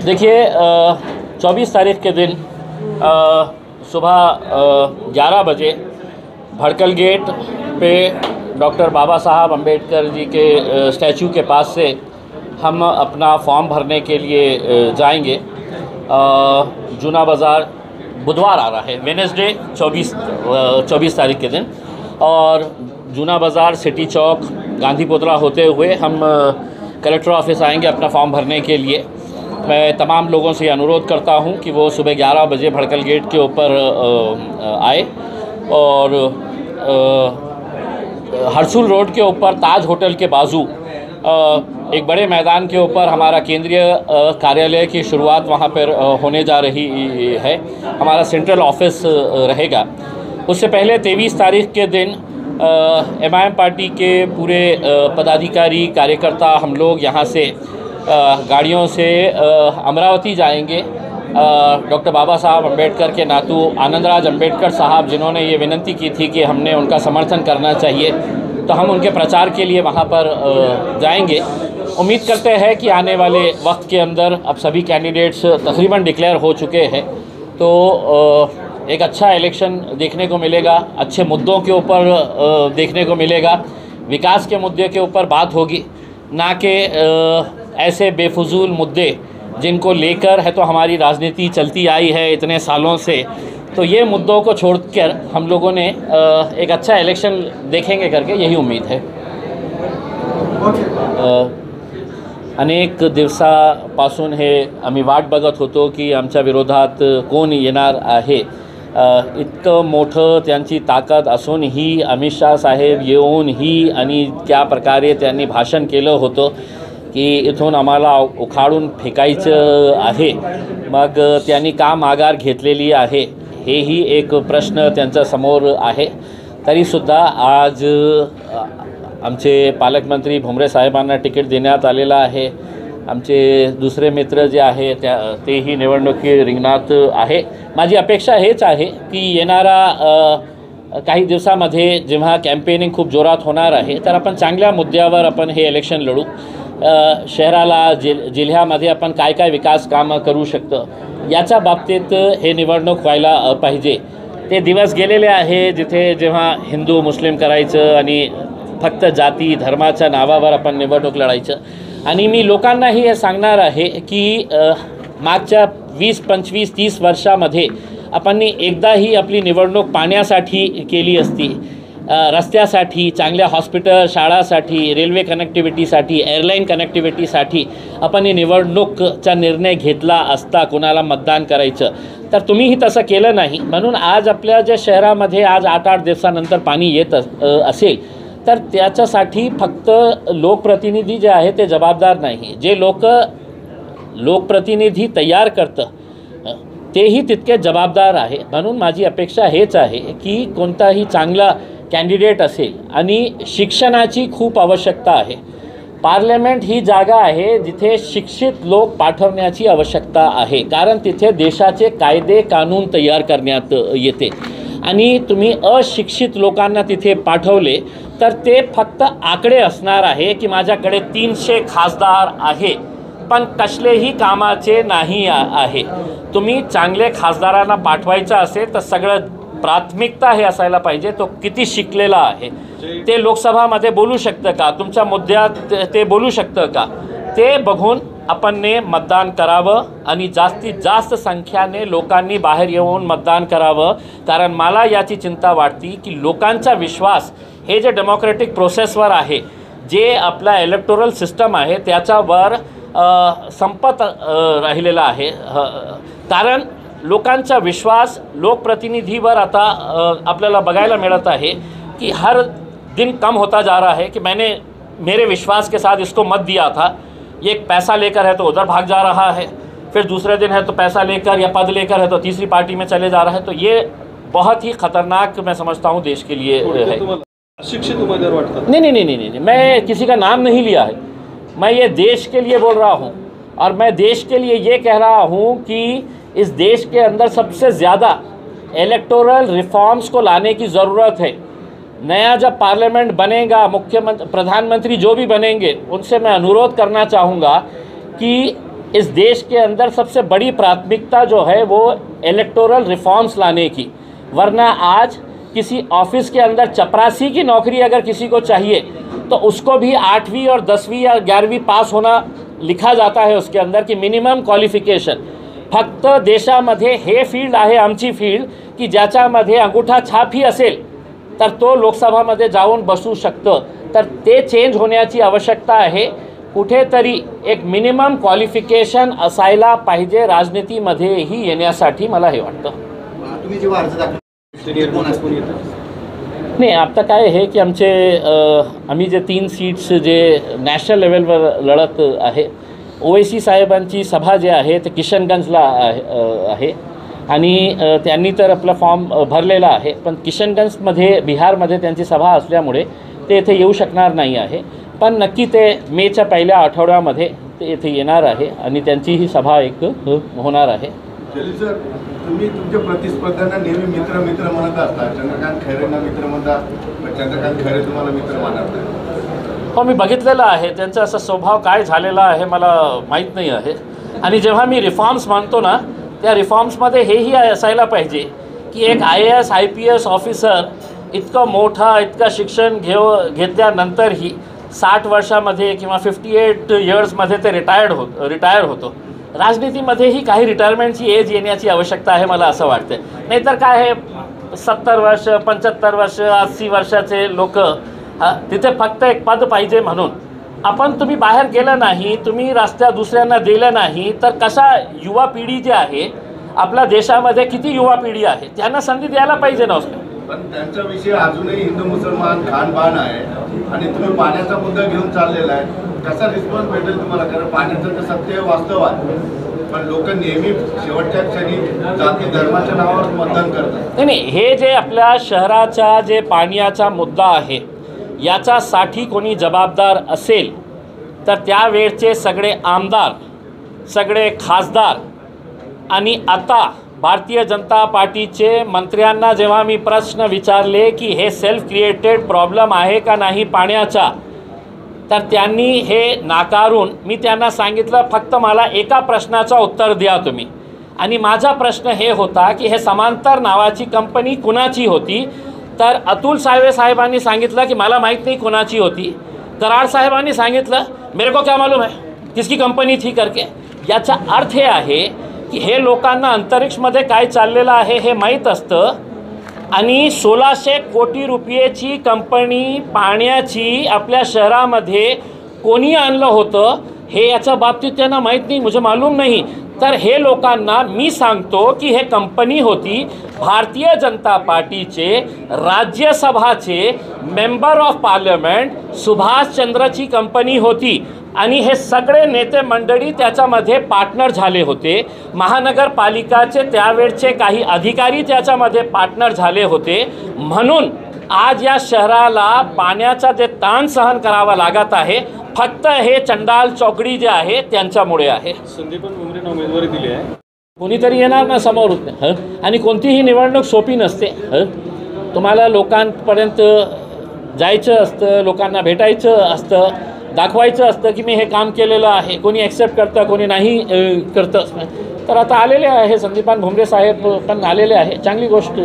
देखिए 24 तारीख के दिन सुबह 11 बजे भड़कल गेट पे डॉक्टर बाबा साहब अम्बेडकर जी के स्टैचू के पास से हम अपना फॉर्म भरने के लिए जाएंगे। जूना बाज़ार बुधवार आ रहा है, वेडनेसडे 24 तारीख के दिन, और जूना बाज़ार सिटी चौक गांधीपुतला होते हुए हम कलेक्टर ऑफिस आएंगे अपना फॉर्म भरने के लिए। मैं तमाम लोगों से अनुरोध करता हूं कि वो सुबह 11 बजे भड़कल गेट के ऊपर आए और हरसुल रोड के ऊपर ताज होटल के बाजू एक बड़े मैदान के ऊपर हमारा केंद्रीय कार्यालय की शुरुआत वहां पर होने जा रही है। हमारा सेंट्रल ऑफिस रहेगा। उससे पहले 23 तारीख के दिन MIM पार्टी के पूरे पदाधिकारी कार्यकर्ता हम लोग यहाँ से गाड़ियों से अमरावती जाएंगे। डॉक्टर बाबा साहब अम्बेडकर के नातू आनंदराज अम्बेडकर साहब, जिन्होंने ये विनती की थी कि हमने उनका समर्थन करना चाहिए, तो हम उनके प्रचार के लिए वहाँ पर जाएंगे। उम्मीद करते हैं कि आने वाले वक्त के अंदर अब सभी कैंडिडेट्स तकरीबन डिक्लेयर हो चुके हैं, तो एक अच्छा इलेक्शन देखने को मिलेगा। अच्छे मुद्दों के ऊपर देखने को मिलेगा। विकास के मुद्दे के ऊपर बात होगी, ना कि ऐसे बेफजूल मुद्दे जिनको लेकर है तो हमारी राजनीति चलती आई है इतने सालों से। तो ये मुद्दों को छोड़कर हम लोगों ने एक अच्छा इलेक्शन देखेंगे करके यही उम्मीद है। अनेक दिवसापासून हे आम्ही वाट बघत होतो की आमच्या विरोधात कोण येणार आहे। इतकं मोठं त्यांची ताकद असूनही अमित शाह साहेब येऊनही आणि त्या प्रकारे त्यांनी भाषण केलं होतं की इथून आम्हाला उखाडून फेकायचं आहे, मग त्यांनी का माघार घेतलेली आहे हेही एक प्रश्न त्यांच्या समोर आहे। तरीसुद्धा आज आमचे पालकमंत्री भुमरे साहेबांना तिकीट देण्यात आलेलं आहे। आमचे दुसरे मित्र जे आहे तेही निवडणुकी रिंगणात आहे। माझी अपेक्षा हेच आहे की येणारा काही दिवसामध्ये जेव्हा कॅम्पेनिंग खूप जोरात होणार आहे तर आपण चांगल्या मुद्द्यावर आपण हे इलेक्शन लढू। शहराला जिल्ह्यामध्ये आपण काय काय विकास कामं करू शकतो याच्या बाबतीत हे निवडणूक व्हायला पाहिजे। ते दिवस गेलेले आहे जिथे जेव्हा हिंदू मुस्लिम करायचं आणि फक्त जाती धर्माच्या नावावर आपण निवडणूक लढायचं। आणि मी लोकांनाही हे सांगणार आहे की मागच्या 20, 25, 30 वर्षामध्ये आपण एकदाही आपली निवडणूक पाण्यासाठी केली असती, रस्त्यासाठी, चांगल्या हॉस्पिटल शाळासाठी, रेल्वे कनेक्टिव्हिटीसाठी, एअरलाईन कनेक्टिव्हिटीसाठी आपण निवडणूकचा निर्णय घेतला असता कोणाला मतदान करायचं, तर तुम्हीही तसं केलं नाही। म्हणून आज आपल्या ज्या शहरामध्ये आज 8-8 दिवसानंतर पाणी येत असेल तर त्याच्यासाठी फक्त लोकप्रतिनिधी जे आहे ते जबाबदार नाही। जे लोकप्रतिनिधी तयार करतं तेही तितके जबाबदार आहे। म्हणून माझी अपेक्षा हेच आहे की कोणताही चांगला कॅन्डिडेट असेल, आणि शिक्षणाची खूप आवश्यकता आहे। पार्लमेंट ही जागा आहे जिथे शिक्षित लोक पाठवण्याची आवश्यकता आहे, कारण तिथे देशाचे कायदे कानून तयार करण्यात येते। आणि तुम्ही अशिक्षित लोकांना तिथे पाठवले तर ते फक्त आकडे असणार आहे की माझ्याकडे 300 खासदार आहे पण कसलेही कामाचे नाही आहे। तुम्ही चांगले खासदारांना पाठवायचं असेल तर सगळं प्राथमिकता हे असायला पाहिजे तो किती शिकलेला आहे, ते लोकसभामध्ये बोलू शकतं का, तुमच्या मुद्द्यात ते बोलू शकतं का, ते बघून आपण मतदान करावं आणि जास्तीत जास्त संख्येने लोकांनी बाहेर येऊन मतदान करावं। कारण मला याची चिंता वाटते की लोकांचा विश्वास हे जे डेमोक्रेटिक प्रोसेसवर आहे, जे आपला इलेक्टोरल सिस्टम आहे त्याच्यावर संपत राहिलेला आहे। कारण लोकांचा विश्वास लोकप्रतिनिधीवर आता आपल्याला बघायला मिळत आहे कि हर दिन कम होता जा रहा है कि मैंने मेरे विश्वास के साथ इसको मत दिया था, ये एक पैसा लेकर है तो उधर भाग जा रहा है, फिर दूसरे दिन है तो पैसा लेकर या पद लेकर है तो तीसरी पार्टी में चले जा रहा है। तो ये बहुत ही खतरनाक मैं समझता हूँ देश के लिए है। शिक्षित उम्मीदवार वाटता? नहीं, मैं किसी का नाम नहीं लिया है। मैं ये देश के लिए बोल रहा हूँ और मैं देश के लिए ये कह रहा हूँ कि इस देश के अंदर सबसे ज़्यादा इलेक्टोरल रिफॉर्म्स को लाने की ज़रूरत है। नया जब पार्लियामेंट बनेगा, मुख्यमंत्री प्रधानमंत्री जो भी बनेंगे उनसे मैं अनुरोध करना चाहूँगा कि इस देश के अंदर सबसे बड़ी प्राथमिकता जो है वो इलेक्टोरल रिफॉर्म्स लाने की, वरना आज किसी ऑफिस के अंदर चपरासी की नौकरी अगर किसी को चाहिए तो उसको भी 8वीं और 10वीं या 11वीं पास होना लिखा जाता है उसके अंदर की मिनिमम क्वालिफिकेशन। फक्त देशामध्ये हे फील्ड आहे आमची फील्ड की ज्याच्यामध्ये अंगूठा छापही असेल तर तो लोकसभामध्ये जाऊन बसू शकतं, तर ते चेंज होण्याची आवश्यकता आहे। कुठेतरी एक मिनिमम क्वालिफिकेशन असायला पाहिजे राजनीतीमध्येही येण्यासाठी, मला हे वाटतं। तुम्ही जेव्हा अर्ज दाखल नाही, आता काय आहे की आम्ही जे 3 सीट्स जे नॅशनल लेवलवर लढत आहे, ओवैसी साहेबांची सभा जे आहे ते किशनगंजला आहे आणि त्यांनी तर आपला फॉर्म भरलेला आहे, पण किशनगंजमध्ये बिहारमध्ये त्यांची सभा असल्यामुळे ते इथे येऊ शकणार नाही आहे। पण नक्की ते मेच्या पहिल्या आठवड्यामध्ये ते इथे येणार आहे आणि त्यांची ही सभा एक होणार आहे। जलील सर, तुम्ही तुमच्या प्रतिस्पर्ध्यांना नेहमी मित्र मित्र म्हणत असता, चंद्रकांत खैरेंना मित्र म्हणतात, पण चंद्रकांत खैरे तुम्हाला मित्र मानत नाही। हो, मी बघितलेलं आहे त्यांचा असा स्वभाव काय झालेला आहे मला माहीत नाही आहे। आणि जेव्हा मी रिफॉर्म्स मानतो ना, त्या रिफॉर्म्समध्ये हेही असायला पाहिजे की एक IAS IPS ऑफिसर इतकं मोठा इतकं शिक्षण घेतल्यानंतरही 60 वर्षामध्ये किंवा 58 इयर्समध्ये ते रिटायर होतो। राजनीतीमध्येही काही रिटायरमेंटची एज येण्याची आवश्यकता आहे मला असं वाटतं। नाहीतर काय आहे, 70 वर्ष 75 वर्ष 80 वर्षाचे लोक तिथे फक्त एक पद पाहिजे म्हणून तुम्ही बाहेर गेलं नाही, तुम्ही रस्त्या दुसऱ्यांना दिलं नाही, तर कसा युवा पिढी जी आहे आपल्या देशामध्ये किती युवा पिढी आहे त्यांना संधी द्यायला पाहिजे ना उसने। पण त्यांचा विषय अजूनही हिंदू मुसलमान खानपान आहे आणि तुम्ही पाण्याचा मुद्दा घेऊन चाललेला आहे, कसा रिस्पॉन्स भेटेल तुम्हाला? कारण पाण्याचं तर सत्य वास्तव आहे, पण लोक नेहमी शेवटच्या क्षणी जाती धर्माच्या नावावर मतदान करतात। नाही, हे जे आपल्या शहराचा जे पाण्याचा मुद्दा आहे याच्यासाठी कोणी जबाबदार असेल तर त्यावेळचे सगळे आमदार, सगळे खासदार आणि आता भारतीय जनता पार्टीचे मंत्र्यांना जेव्हा मी प्रश्न विचारले की हे सेल्फ क्रिएटेड प्रॉब्लेम आहे का नाही पाण्याचा, तर त्यांनी हे नाकारून मी त्यांना सांगितलं फक्त मला एका प्रश्नाचं उत्तर द्या तुम्ही। आणि माझा प्रश्न हे होता की हे समांतर नावाची कंपनी कुणाची होती, तर अतुल सावे साहेबांनी सांगितलं की मला माहीत नाही कोणाची होती। कराड साहेबांनी सांगितलं मेरे को क्या मालूम है किसकी कंपनी थी करके। याचा अर्थ हे आहे की हे लोकांना अंतरिक्षमध्ये काय चाललेलं आहे हे माहीत असतं आणि 1600 कोटी रुपयेची कंपनी पाण्याची आपल्या शहरामध्ये कोणी आणलं होतं हे याच्या बाबतीत त्यांना माहीत नाही, मुझे मालूम नाही। तर हे लोकांना मी सांगतो की हे कंपनी होती भारतीय जनता पार्टीचे राज्यसभाचे मेंबर ऑफ पार्लमेंट सुभाषचंद्रची कंपनी होती आणि हे सगळे नेते मंडळी त्याच्यामध्ये पार्टनर झाले होते। महानगरपालिकाचे त्यावेळचे काही अधिकारी त्याच्यामध्ये पार्टनर झाले होते, म्हणून आज या शहराला पाण्याचा जे ताण सहन करावा लागत आहे फक्त हे चंडाल चौकडी जे आहे त्यांच्यामुळे आहे। संदीपन भुमरेंना उमेदवारी दिली आहे, कोणीतरी येणार ना समोर आणि कोणतीही निवडणूक सोपी नसते। तुम्हाला लोकांपर्यंत जायचं असतं, लोकांना भेटायचं असतं, दाखवायचं असतं की मी हे काम केलेलं आहे। कोणी ॲक्सेप्ट करतं, कोणी नाही करतं। तर आता आलेले आहे संदीपान भुमरे साहेब पण आलेले आहे, चांगली गोष्ट।